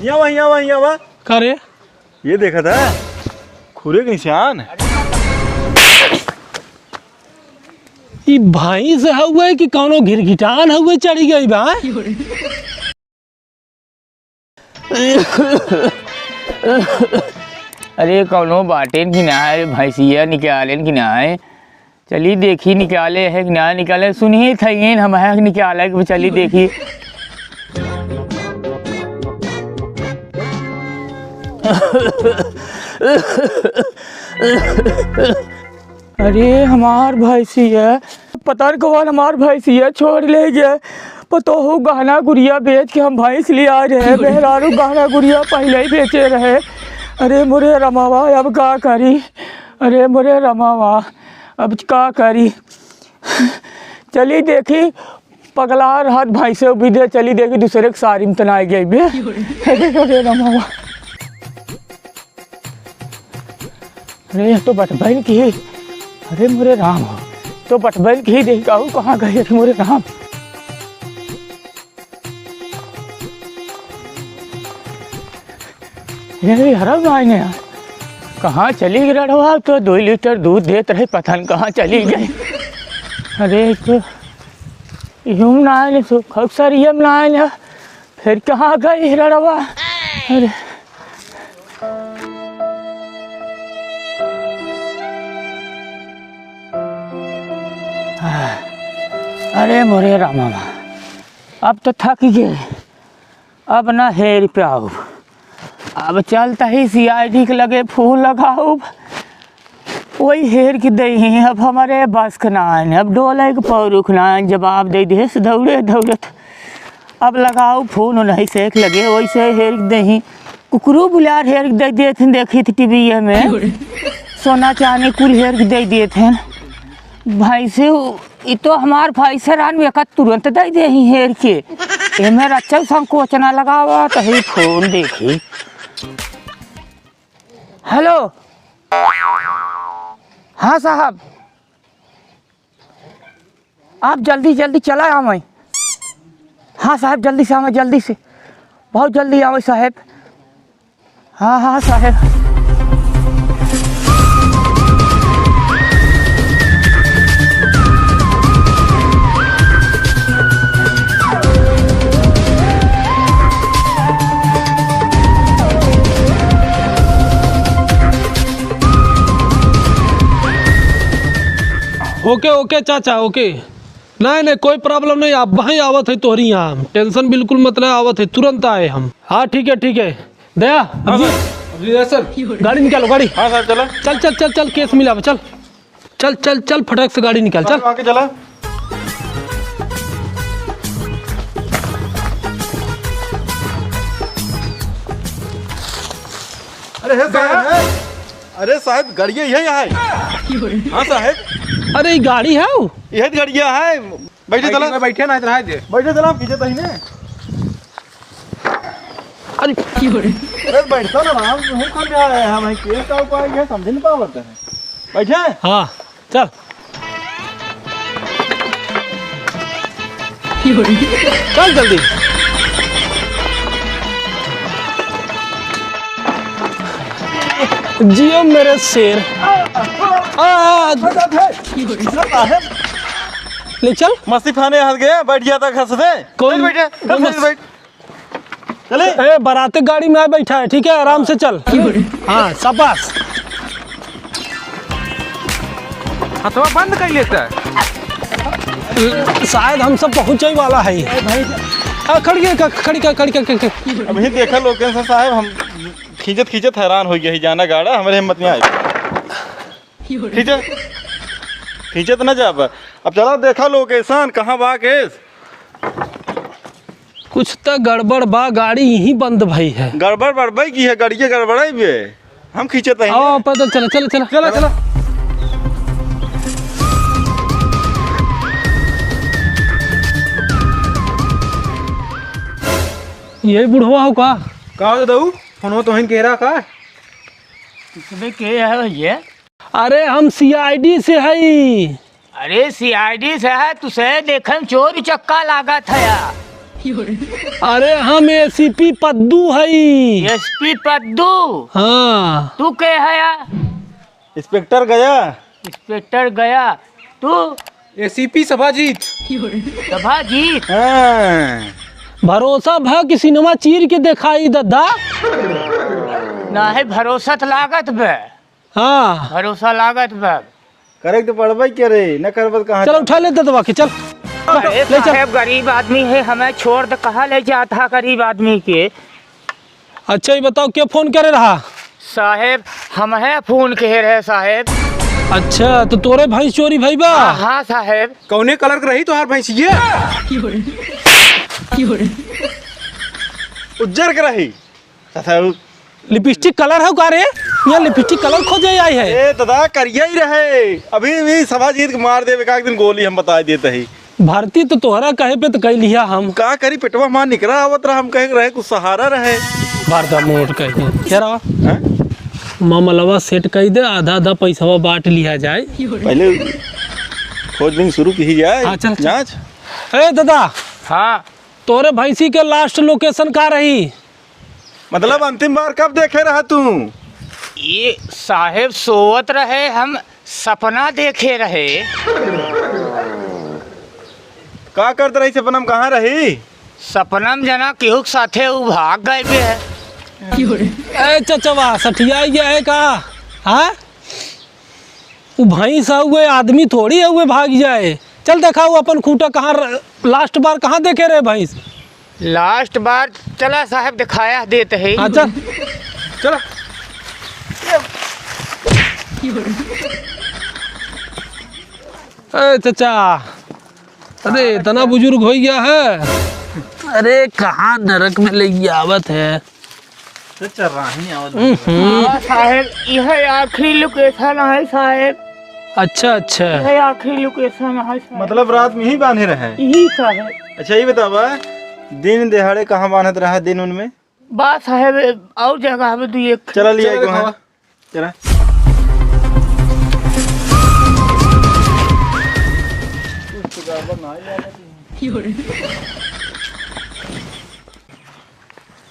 यहाँ वहाँ का रे? ये देखा था खुरे के निशान। ई भाई से हुए कि कौनो घिरघिटान हुए चढ़ी गई बा? अरे कौनो बाटेन की ना है भैंसिया निकालेन की ना है। चली देखी निकाले है कि ना निकाले। सुनिए थैन हम है निकाले कि चली देखी। अरे हमार भैंसिया पता नहीं कौन हमार भैंसिया छोड़ ले गया। पतो हो गहना गुड़िया बेच के हम भैंस ले आ रहे। बेहरारू गहना गुड़िया पहले ही बेचे रहे। अरे मोरे रमावा अब का करी। अरे मोरे रमावा अब का करी। चली देखी पगला हाथ भैंसे विदे चली देखी दूसरे के सारी में तनाई गई बे। अरे रमावा अरे तो बटबैन की। अरे मोरे राम तो बटबैन की देख कहाँ गए। अरे मोरे राम ये हरा भाई ने यार कहाँ चली गई रड़वा। तो 2 लीटर दूध देते रहे पता नहीं कहाँ चली गई। अरे तो यूँ ना आए अक्सर ये ना आए फिर कहाँ गई रड़वा। अरे अरे मोरे रामा अब तो थक गए। अब ना हेर पे आओ। अब चलता ही CID के लगे फूल लगाओ। वही हेर के दही अब हमारे बस का ना आए। अब डोले के पौरुख ना आए। जवाब दे दे दौड़े दौड़त अब लगाओ फूल नहीं सेक लगे। वैसे हेर के दही कुकरू बुलार हेर के दे दिए थे। देखी थी टीवी में सोना चांदी कुल हेर के दे दिए थे। भाई से ये तो हमार भाई से रान में तुरंत दे दे ही हेर के। ये मेरा अच्छा संकोच ना लगावा तो ही फोन देखी। हेलो हाँ साहब आप जल्दी जल्दी चला आवे। हाँ साहब जल्दी से आवे जल्दी से बहुत जल्दी आवे साहब। हाँ हाँ साहब ओके ओके चाचा ओके। नहीं कोई प्रॉब्लम नहीं। आप वहीं आवत है तोहरी यहाँ टेंशन बिल्कुल मतलब आवत है तुरंत आए हम। हाँ ठीक है दया जी सर गाड़ी निकालो गाड़ी। हाँ सर चलो चल चल चल चल केस मिला चल चल चल चल फटक से गाड़ी निकाल चल। आके चला। अरे साहब गाड़िया यही है। हाँ साहब अरे गाड़ी है वो यही गाड़िया है। बैठे चला बैठे ना इतना है बैठे चला खींचे तो ही ने। अरे अरे बैठता ना राम हूँ कौन जा रहा है। हम केस का उपाय है समझ नहीं पा पाते हैं। बैठे हाँ चल चल जल्दी। जियो मेरे शेर। ले चल मस्ती खाने हंस गए बैठ गया था खस दे। कौन बैठे बैठ चले। ए बाराती गाड़ी में बैठा है ठीक है आराम से चल। हाँ शाबाश। हथवा बंद कर लेता है। शायद हम सब पहुंचे वाला है। खड़ी अभी देखा लोकेशन साहब हम खींचत खींचत हैरान हो गया ही जाना गाड़ा हमारे हिम्मत नहीं आई। खींचत ना जा अब चला देखा लोकेशन कहाँ बा केस। कुछ तो गड़बड़ बा गाड़ी यहीं बंद भाई है। गड़बड़ बड़बई की है गाड़ी गड़बड़ाई भी हम खींचत है। आओ पैदल चला चला चला चला चला। यही बुढ़वा हो का दऊ फोन तो कह रहा का के है भैया। अरे हम CID से है। अरे CID से है तुसे देखन चोर चक्का लागत है। अरे हम एसीपी पद्दू हई। एसपी पद्दू, हाँ तू के है या? इंस्पेक्टर गया। इंस्पेक्टर गया, तू एसीपी सभाजीत। सभाजीत। हाँ। भरोसा भा कि सिनेमा चीर के दिखाई दद्दा। ना है भरोसा तो लागत बे, हाँ भरोसा लागत बे। करेक्ट पढ़बै के रे, न करबत कहाँ। चल उठा ले ददवा के, चल अरे ले चल। साहब गरीब आदमी है, हमें छोड़ दे, कहाँ ले जाता गरीब आदमी के? अच्छा ये बताओ क्या फोन करे रहा? साहेब हम है फोन कह रहे साहेब। अच्छा तो तोरे भैंस चोरी भई बा? हाँ साहेब। कौने कलर के रही तोहार भैंसिया? उज्जर के रही। तथा लिपस्टिक कलर है का रे? यहाँ लिपस्टिक कलर खोजे आई है। ए दादा करिया ही रहे, अभी भी सभाजीत के मार देवे का एक दिन गोली हम बता देते ही। भर्ती तो तोहरा कहे पे तो कह लिया हम। का करी पेटवा मार निकला आवत रहा, हम कहे रहे कुछ सहारा रहे। भारता मोट कहे क्या रहा? हैं? मामलवा सेट कर दे, आधा आधा पैसा बांट लिया जाए। पहले खोजबीन शुरू की जाए। हाँ, चल, चल। जांच। ए दादा, हाँ तोरे भैंसी के लास्ट लोकेशन का रही? मतलब अंतिम बार कब देखे रहा तू? ये साहेब सोवत रहे, हम सपना देखे रहे। का करते रही सपनम, कहाँ रही? सपनम जना केहू के साथे उ भाग गए बे है। ए चचवा सठिया ये है का? हाँ वो भैंस हुए आदमी थोड़ी है हुए भाग जाए। चल देखा वो अपन खूटा कहाँ लास्ट बार कहाँ देखे रहे भैंस? लास्ट बार चला साहब दिखाया देते है। हाँ चल चलो ए चचा, अरे इतना बुजुर्ग हो गया है। अरे कहाँ नरक में ले आवत है। चल रहा ही आवत। हाँ साहेब यह आखिरी लोकेशन है साहेब। अच्छा अच्छा, यह आखिरी लोकेशन है साहेब। मतलब रात में ही बांधे रहे? यही साहेब। अच्छा ये बतावा, दिन दिहाड़े कहाँ बांधत रहा दिन उनमें? बात साहेब और जगह में दू एक। चला लिया चलो वहाँ। दिखावा। चला।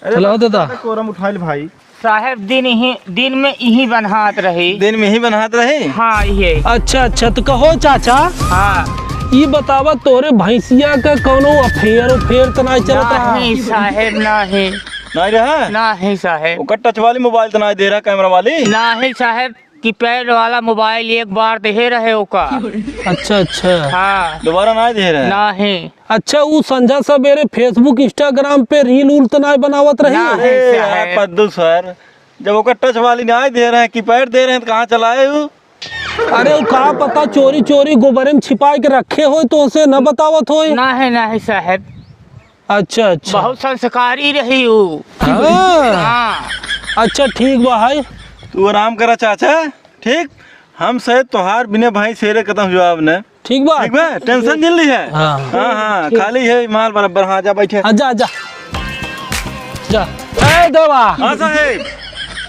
अरे चलाओ दादा। कोरम उठाइल भाई। साहेब दिन में यही बनहात रही। दिन में ही बनात रहे। हाँ ये। अच्छा अच्छा तो कहो चाचा, हाँ ये बतावा तोरे भैंसिया का कोनो अफेयर तो नहीं चलत रहा? नहीं साहेब नहीं। नहीं रहा? नहीं साहेब। वो टच वाली मोबाइल तो नहीं दे रहा, कैमरा वाली? नहीं साहेब, कीपैड वाला मोबाइल एक बार दे रहे ओका। अच्छा अच्छा, हाँ दोबारा नहीं दे रहा? नहीं। अच्छा वो संझा सवेरे फेसबुक इंस्टाग्राम पे रील उल तो नहीं बनावत रही? ना। अरे साहब। यार पद्दू सर, जब वो टच वाली नहीं दे रहे हैं, कीपैड दे रहे हैं, तो कहाँ चलाए वो? अरे वो का पता चोरी चोरी गोबरे में छिपा के रखे हो तो उसे न बतावत हो? नहीं नहीं साहेब, अच्छा अच्छा, बहुत संस्कारी रही वो। हाँ। हाँ अच्छा ठीक बा भाई। तू आराम करा चाचा, ठीक? हम शायद तोहार बिना भाई शेरे खत्म जवाब न। ठीक बा, ठीक बा, टेंशन मिल रही है? हाँ। हाँ हाँ, खाली है माल बराबर। हाँ जा बैठे। आजा आजा जा। ए देवा, हाँ साहेब।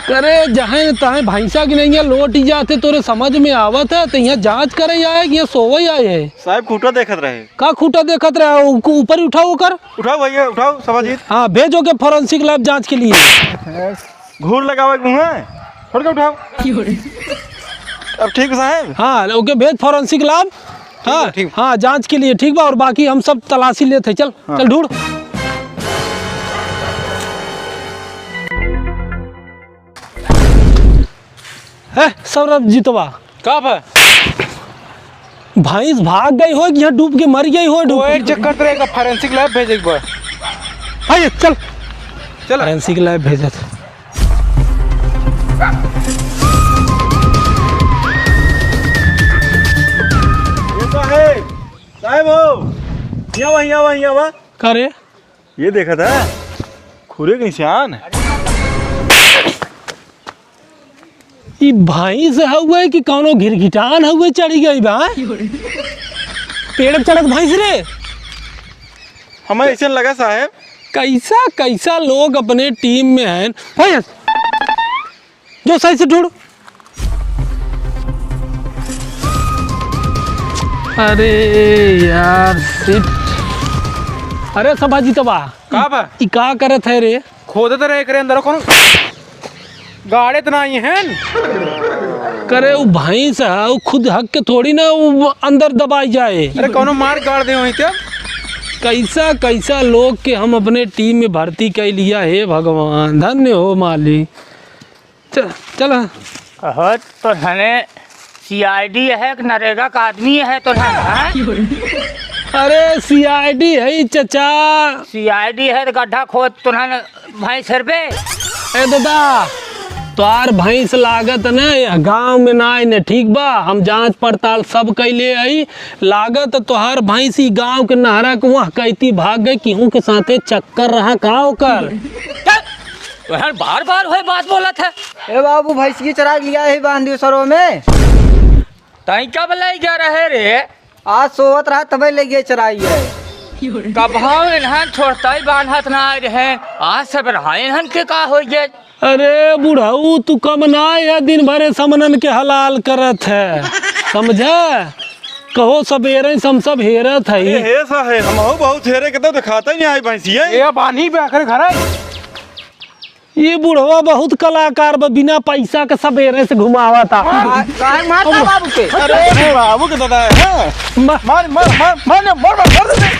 करे जहाँ तहाँ भैंसा की नहीं लौट ही जाते तोरे समझ में आवत है तो यहाँ जांच करे आए कि यहाँ सोवे आए है? साहब खूटा देखत रहे। का खूटा देखत रहे? ऊपर ही उठाओ कर। उठाओ भैया उठाओ सभाजीत। हाँ भेजो के फॉरेंसिक लैब जांच के लिए। घूर लगावे मुँह है, छोड़ के उठाओ। अब ठीक साहब? हाँ ओके भेज फॉरेंसिक लैब। हाँ ठीक। हाँ जांच के लिए, ठीक बा। और बाकी हम सब तलाशी लेते। चल चल ढूंढ। है सौरभ जीतवा, कब है? भैंस भाग गई हो कि यहाँ डूब के मर गई हो? वो एक चेक करते रहेगा, फॉरेंसिक लैब भेजे एक बार। आइए चल चल फॉरेंसिक लैब भेजे। साहेब साहेब हो, यहाँ वहाँ का रे? ये देखा था खुरे के निशान। ई भैंस हुए कि कौनो घिरघिटान हुए चढ़ी गई बा? पेड़ पे चढ़त भैंस रे? हमें ऐसे लगा साहेब। कैसा कैसा लोग अपने टीम में हैं। भैंस जो सही से ढूंढ। अरे यार शिट, अरे सभाजी तबा का बा ई का करत है रे? खोदत रहे करे अंदर कौन गाड़े तो नहीं हैं। करे वो भैंस है वो खुद हक के थोड़ी ना वो अंदर दबाई जाए। अरे कौनो मार गाड़ दे वहीं क्या। कैसा कैसा लोग के हम अपने टीम में भर्ती कर लिया है भगवान, धन्य हो मालिक। चल कहो तो धने CID है कि नरेगा का आदमी है तो अरे CID है चचा। CID है तो गड्ढा खोद तो भाई सर पे। ए दादा तोहार भैंस लागत न गांव में ना आई न, ठीक बा हम जांच पड़ताल सब कैले आई। लागत तोहार भैंस ही गांव के नहरा के वहाँ कहती भाग गई केहू के साथे चक्कर रहा का ओकर। बार बार वही बात बोला था। ए बाबू भैंस की चराग लिया है बांधियो सरो में। तई कब ले जा रहे रे? आज सोवत रहा तबे ले गए चराई है। कब हम इन्हन छोड़ता ही बांधत ना रहे, आज सब रहा इन्हन के का हो गए। अरे बुढ़ाऊ तू कम ना है, दिन भरे समनन के हलाल करत है समझा। कहो सबेरे हम सब हेरत है। हे सा है हम बहुत हेरे के तो दिखाता ही नहीं आई भैंसिया। ये बानी पे आकर घर है। ये बुढ़वा बहुत कलाकार बा, बिना पैसा के सबेरे से घुमावा था। मारता बाबू के। अरे बाबू के दादा है। मा- मार मार मार मार मार मार दे।